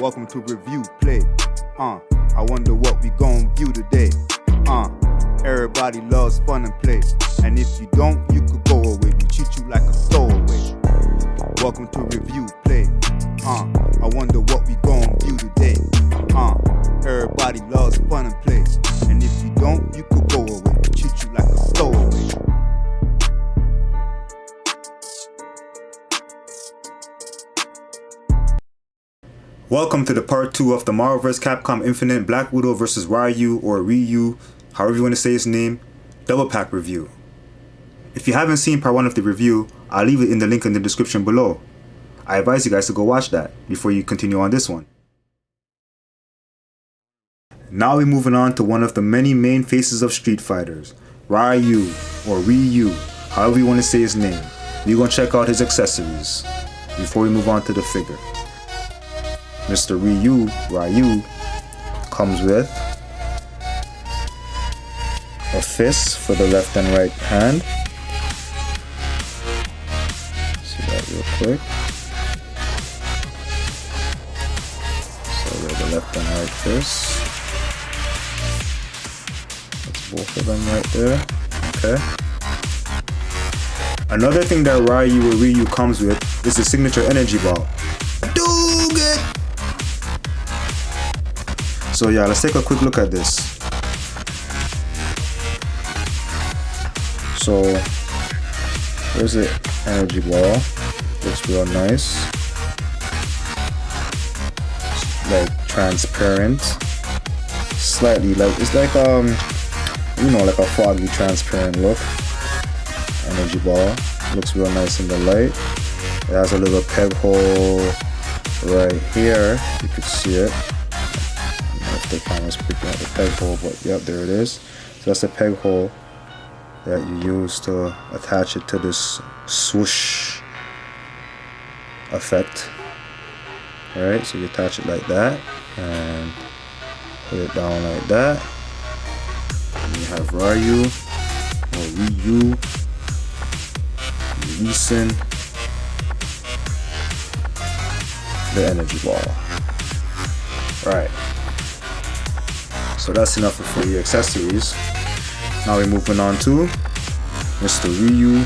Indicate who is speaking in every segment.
Speaker 1: Welcome to Review Play. I wonder what we gon' view today. Everybody loves fun and play, and if you don't, you could go away. We treat you like a throwaway. Welcome to Review Play. I wonder what we gon' view today. Everybody loves fun and play, and if you don't, you could go away. We treat you like a throwaway. Welcome to the part 2 of the Marvel vs. Capcom Infinite Black Widow vs. Ryu or Ryu, however you want to say his name, double pack review. If you haven't seen part 1 of the review, I'll leave it in the link in the description below. I advise you guys to go watch that before you continue on this one. Now we're moving on to one of the many main faces of Street Fighters, Ryu or Ryu, however you want to say his name. We're going to check out his accessories before we move on to the figure. Mr. Ryu comes with a fist for the left and right hand. See that real quick. So we have the left and right fist. That's both of them right there. Okay. Another thing that Ryu comes with is the signature energy ball. So yeah, let's take a quick look at this. So there's the energy ball. Looks real nice. Like transparent. Slightly like it's like like a foggy transparent look. Energy ball. Looks real nice in the light. It has a little peg hole right here. You could see it. The camera's picking out the peg hole, but yep, there it is. So that's the peg hole that you use to attach it to this swoosh effect. Alright, so you attach it like that and put it down like that. And you have Ryu or Ryu releasing the energy ball. Right. So that's enough for the accessories. Now we're moving on to Mr. Ryu,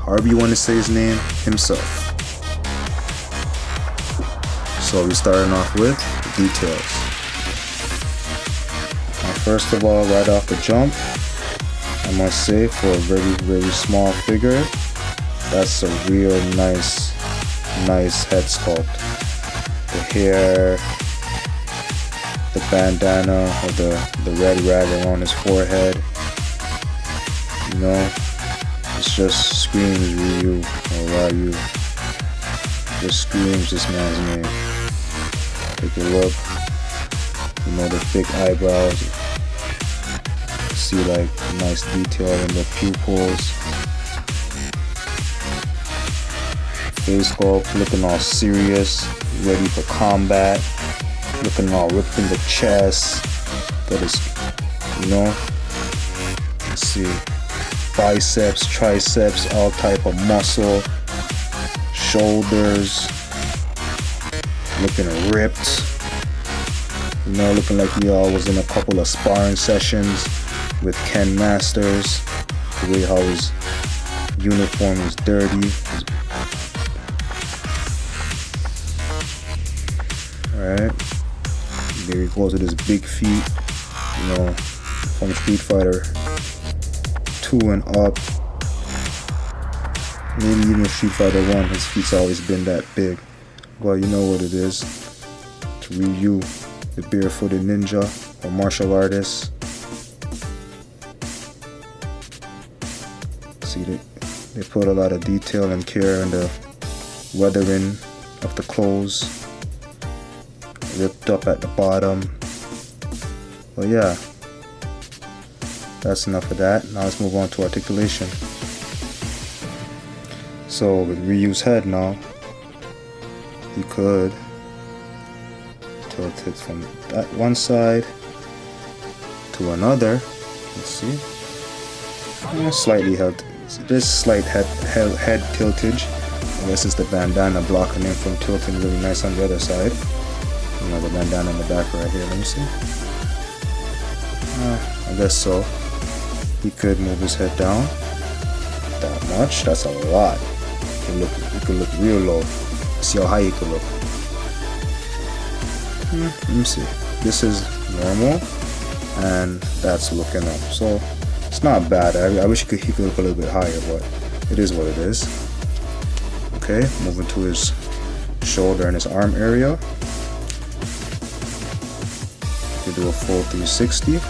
Speaker 1: however you want to say his name, himself. So we're starting off with the details. Now first of all, right off the jump, I must say for a very small figure, that's a real nice head sculpt. The hair, the bandana or the red rag around his forehead, you know, it just screams Ryu or Ryu. Just screams this man's name. Take a look, you know, the thick eyebrows, see like nice detail in the pupils, face sculpt looking all serious, ready for combat. Looking all ripped in the chest. Got his, you know, let's see, biceps, triceps, all type of muscle, shoulders, looking ripped. You know, looking like he was in a couple of sparring sessions with Ken Masters. The way how his uniform is dirty. Alright. There he goes with his big feet, you know, from Street Fighter 2 and up. Maybe even Street Fighter 1, his feet's always been that big. But you know what it is. It's Ryu, the barefooted ninja or martial artist. See, they put a lot of detail and care in the weathering of the clothes. Ripped up at the bottom. But yeah, that's enough of that. Now let's move on to articulation. So with Ryu's head now, you could tilt it from that one side to another. Let's see. Slightly held. There's slight head tiltage guess it's the bandana blocking him from tilting really nice on the other side. The bandana in the back right here. Let me see. I guess so. He could move his head down that much. That's a lot. He could look real low. See how high he could look. Let me see. This is normal, and that's looking up. So it's not bad. I wish he could look a little bit higher, but it is what it is. Okay, moving to his shoulder and his arm area. You do a full 360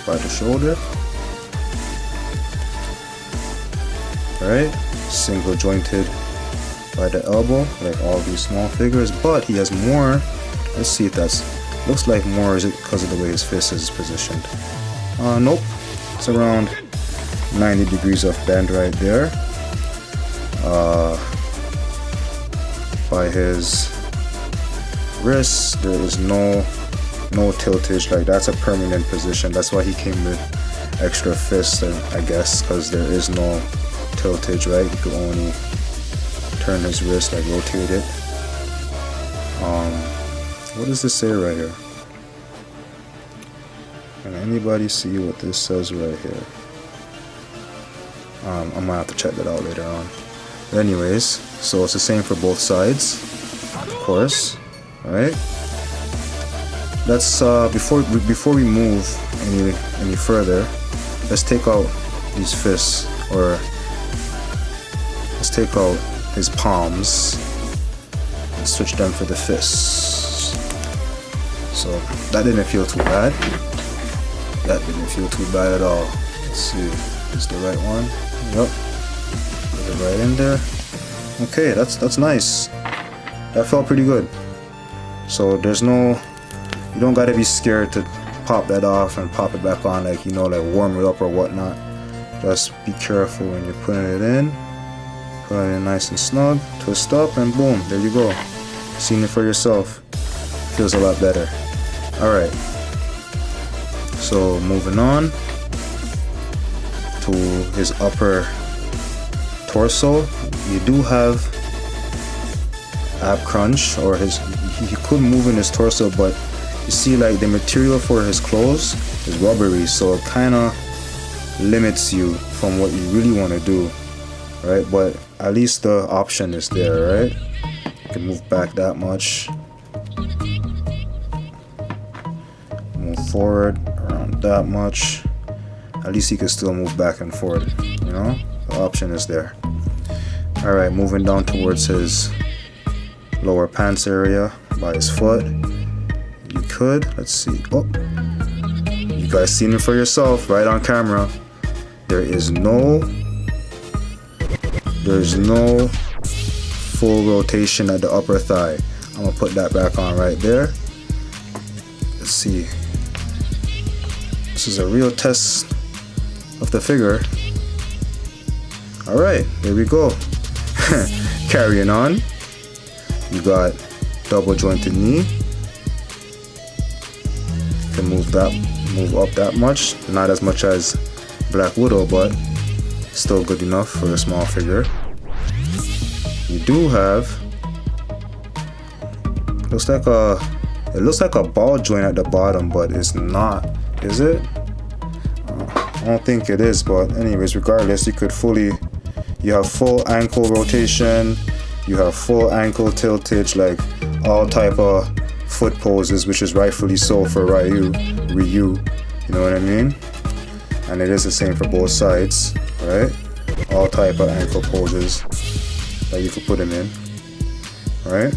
Speaker 1: by the shoulder. Alright, single jointed by the elbow, like all these small figures, but he has more. Let's see if that's, looks like more is it because of the way his fist is positioned. Nope, it's around 90 degrees of bend right there. By his wrist, there is no tiltage. Like, that's a permanent position. That's why he came with extra fists, I guess, because there is no tiltage, right? He could only turn his wrist, like rotate it. What does this say right here? Can anybody see what this says right here? I might have to check that out later on. But anyways, so it's the same for both sides, of course. Alright. Let's before we move any further, let's take out these fists, or let's take out his palms and switch them for the fists. So that didn't feel too bad. That didn't feel too bad at all. Let's see, is the right one? Yep. Put it right in there. Okay, that's nice. That felt pretty good. So there's no, you don't gotta be scared to pop that off and pop it back on, like, you know, like warm it up or whatnot. Just be careful when you're putting it in. Put it in nice and snug, twist up, and boom, there you go. Seeing it for yourself feels a lot better. Alright, so moving on to his upper torso. You do have ab crunch, or he could move in his torso, but you see, like, the material for his clothes is rubbery, so it kind of limits you from what you really want to do, right? But at least the option is there, right? You can move back that much, move forward around that much. At least he can still move back and forth, you know? The option is there. Alright, moving down towards his lower pants area by his foot. You could, let's see. Oh, you guys seen it for yourself right on camera. There's no full rotation at the upper thigh. I'm gonna put that back on right there. Let's see. This is a real test of the figure. Alright, there we go. Carrying on. You got double jointed knee. You can move up that much. Not as much as Black Widow, but still good enough for a small figure. You do have, it looks like a ball joint at the bottom, but it's not, is it? I don't think it is, but anyways, regardless, you have full ankle rotation, you have full ankle tiltage, like all type of foot poses, which is rightfully so for Ryu, you know what I mean? And it is the same for both sides, right? All type of ankle poses that you could put him in, right?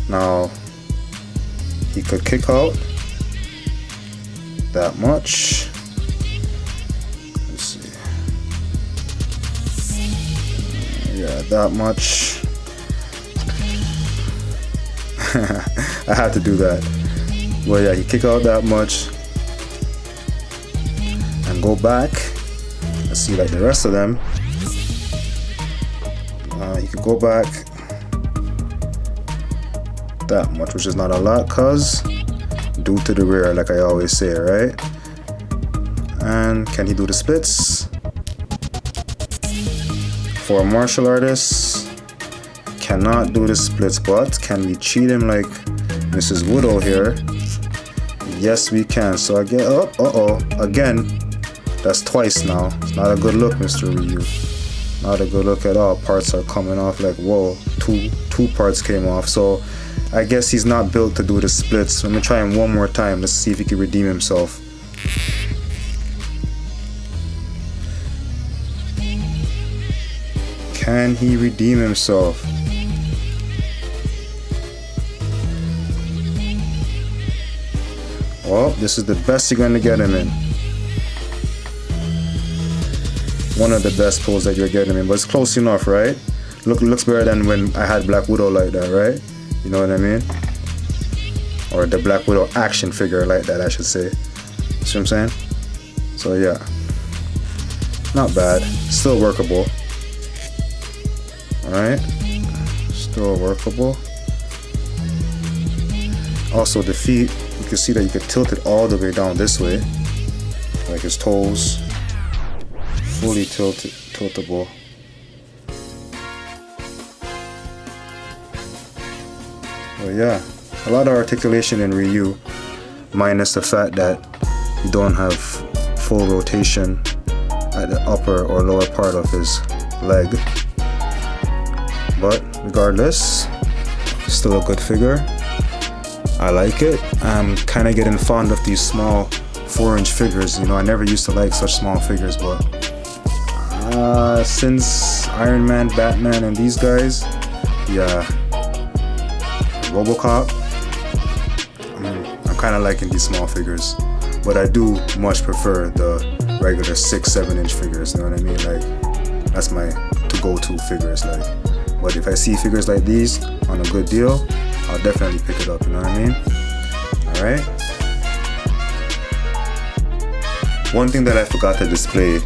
Speaker 1: Now, he could kick out that much. Let's see. Yeah, that much. I had to do that. Well, yeah, he kick out that much and go back. Let's see, like the rest of them. You could go back that much, which is not a lot, cause due to the rear, like I always say, right? And can he do the splits? For a martial artist, cannot do the splits, but can we cheat him like Mrs. Widow here? Yes, we can. So I get again. That's twice now. It's not a good look, Mr. Ryu. Not a good look at all. Parts are coming off like, whoa, two parts came off. So I guess he's not built to do the splits. Let me try him one more time. Let's see if he can redeem himself. Can he redeem himself? Well, this is the best you're gonna get him in. One of the best pulls that you're getting him in, but it's close enough, right? Looks better than when I had Black Widow like that, right? You know what I mean? Or the Black Widow action figure like that, I should say. See what I'm saying? So yeah, not bad. Still workable. Alright, still workable. Also the feet, you can see that you can tilt it all the way down this way. Like his toes. Fully tiltable. But yeah, a lot of articulation in Ryu, minus the fact that you don't have full rotation at the upper or lower part of his leg. But regardless, still a good figure. I like it. I'm kind of getting fond of these small 4-inch figures. You know, I never used to like such small figures, but since Iron Man, Batman, and these guys, yeah, RoboCop, I'm kind of liking these small figures. But I do much prefer the regular 6-7-inch figures. You know what I mean? Like, that's my to-go-to figures. Like. But if I see figures like these on a good deal, I'll definitely pick it up, you know what I mean? Alright. One thing that I forgot to display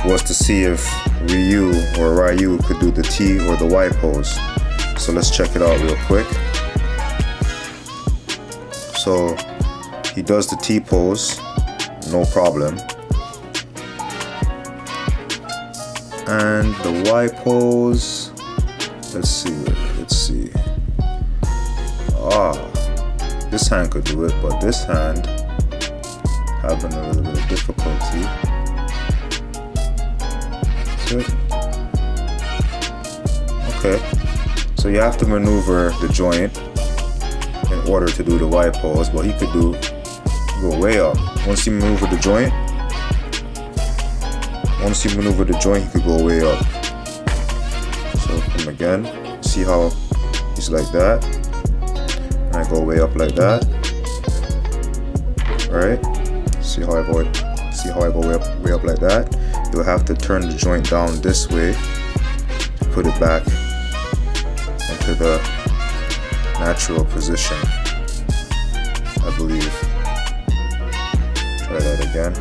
Speaker 1: was to see if Ryu could do the T or the Y pose. So let's check it out real quick. So he does the T pose, no problem. And the Y pose, let's see. This hand could do it, but this hand having a little bit of difficulty. Okay, so you have to maneuver the joint in order to do the Y pose, but he could go way up. Once you maneuver the joint, he could go way up. So come again, see how he's like that, and I go way up like that. Right? See how I go way up like that. You'll have to turn the joint down this way, put it back into the natural position, I believe. Try that again.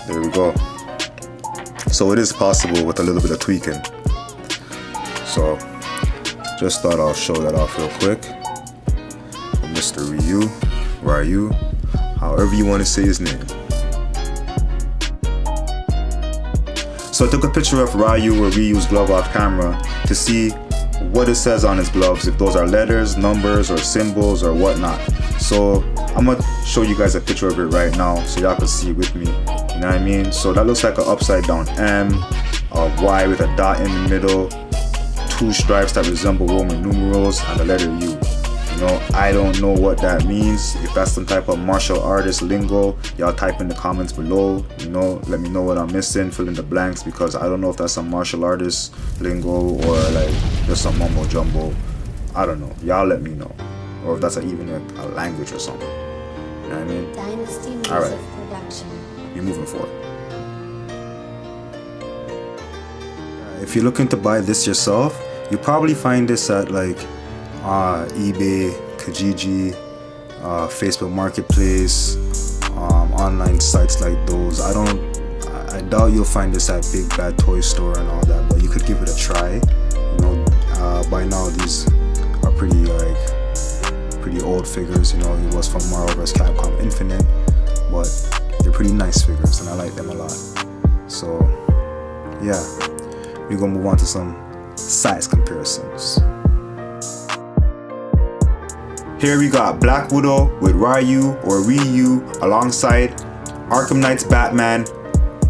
Speaker 1: There we go. So it is possible with a little bit of tweaking. So just thought I'll show that off real quick. Mr. Ryu, however you want to say his name. So I took a picture of Ryu or Ryu's glove off camera to see what it says on his gloves, if those are letters, numbers, or symbols, or whatnot. So I'm gonna show you guys a picture of it right now so y'all can see it with me. You know what I mean? So that looks like an upside down M, a Y with a dot in the middle, 2 stripes that resemble Roman numerals, and the letter U. You know, I don't know what that means. If that's some type of martial artist lingo, y'all type in the comments below. You know, let me know what I'm missing, fill in the blanks, because I don't know if that's some martial artist lingo or like just some mumbo jumbo. I don't know. Y'all let me know. Or if that's even a language or something. You know what I mean?
Speaker 2: Dynasty Music
Speaker 1: Alright.
Speaker 2: Production.
Speaker 1: You're moving forward. If you're looking to buy this yourself, you probably find this at like eBay, Kijiji, Facebook Marketplace, online sites like those. I doubt you'll find this at Big Bad Toy Store and all that, but you could give it a try. You know, by now these are pretty old figures. You know, it was from Marvel vs. Capcom Infinite, but they're pretty nice figures and I like them a lot. So yeah, we're gonna move on to some size comparisons. Here we got Black Widow with Ryu alongside Arkham Knight's Batman,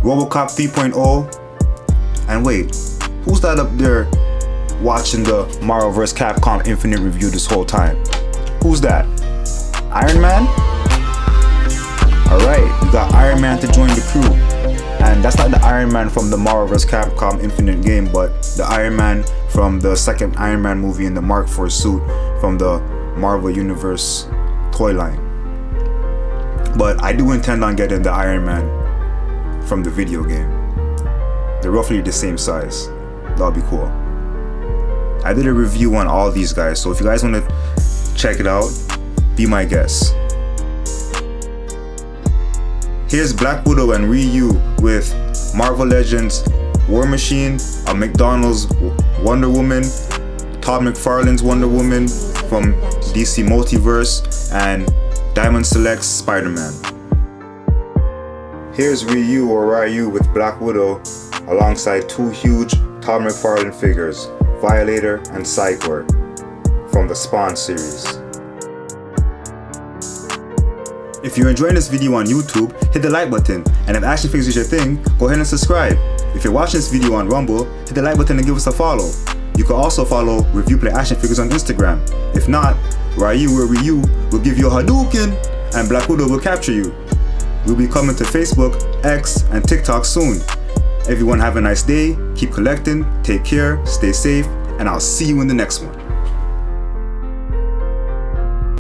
Speaker 1: RoboCop 3.0, and wait, who's that up there watching the Marvel vs. Capcom Infinite review this whole time? Who's that? Iron Man? Alright, we got Iron Man to join the crew. And that's not the Iron Man from the Marvel vs. Capcom Infinite game, but the Iron Man from the second Iron Man movie in the Mark IV suit from the Marvel Universe toy line. But I do intend on getting the Iron Man from the video game. They're roughly the same size. That'll be cool. I did a review on all these guys, so if you guys want to check it out, be my guest. Here's Black Widow and Ryu with Marvel Legends War Machine, a McDonald's Wonder Woman, Todd McFarlane's Wonder Woman from DC Multiverse, and Diamond Select's Spider-Man. Here's Ryu with Black Widow alongside two huge Todd McFarlane figures, Violator and Cyborg, from the Spawn series. If you're enjoying this video on YouTube, hit the like button, and if action figures is your thing, go ahead and subscribe. If you're watching this video on Rumble, hit the like button and give us a follow. You can also follow Review Play Action Figures on Instagram. If not, Ryu will give you a Hadouken, and Black Widow will capture you. We'll be coming to Facebook, X, and TikTok soon. Everyone have a nice day, keep collecting, take care, stay safe, and I'll see you in the next one.